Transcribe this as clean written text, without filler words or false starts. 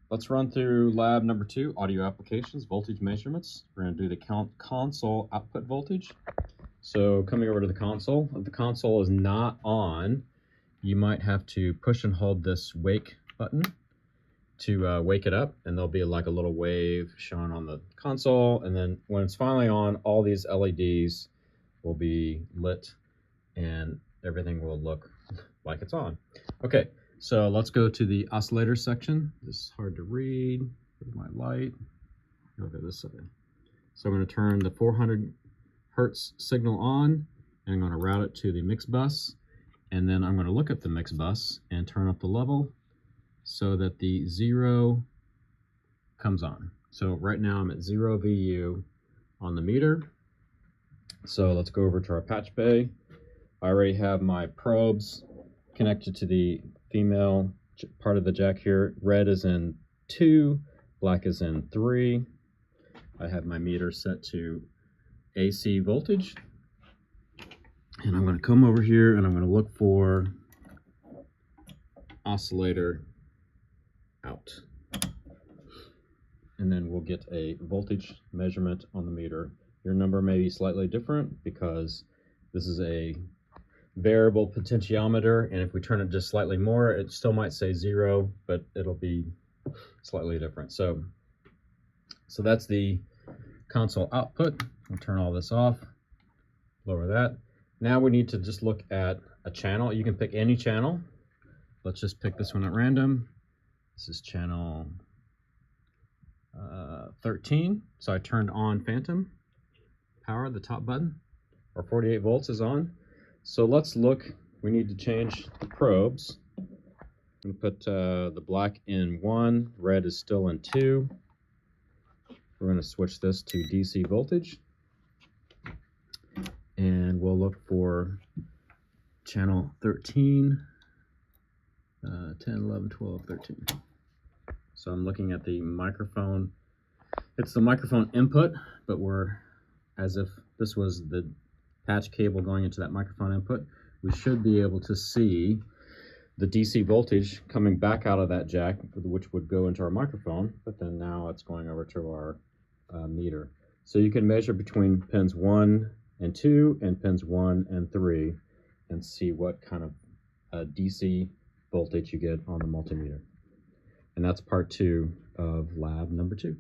let's run through lab number 2, audio applications, voltage measurements. We're going to do the console output voltage. So coming over to the console, if the console is not on, you might have to push and hold this wake button to wake it up, and there'll be like a little wave shown on the console, and then when it's finally on, all these LEDs will be lit and everything will look like it's on. Okay, so let's go to the oscillator section. This is hard to read. Where's my light? Over this side. So I'm going to turn the 400 Hertz signal on, and I'm going to route it to the mix bus, and then I'm going to look at the mix bus and turn up the level so that the 0 comes on. So right now I'm at 0 VU on the meter. So let's go over to our patch bay. I already have my probes connected to the female part of the jack here. Red is in 2, black is in 3. I have my meter set to AC voltage. And I'm going to come over here and I'm going to look for oscillator out. And then we'll get a voltage measurement on the meter. Your number may be slightly different because this is a variable potentiometer, and if we turn it just slightly more, it still might say 0, but it'll be slightly different. So that's the console output. I'll turn all this off, lower that. Now we need to just look at a channel. You can pick any channel. Let's just pick this one at random. This is channel 13. So I turned on phantom power, the top button. Our 48 volts is on. So let's look. We need to change the probes. I'm going to put the black in 1, red is still in 2. We're going to switch this to DC voltage. And we'll look for channel 13, 10, 11, 12, 13. So I'm looking at the microphone. It's the microphone input, but we're as if this was the patch cable going into that microphone input. We should be able to see the DC voltage coming back out of that jack, which would go into our microphone, but then now it's going over to our meter. So you can measure between pins 1 and 2 and pins 1 and 3 and see what kind of DC voltage you get on the multimeter. And that's part 2 of lab number 2.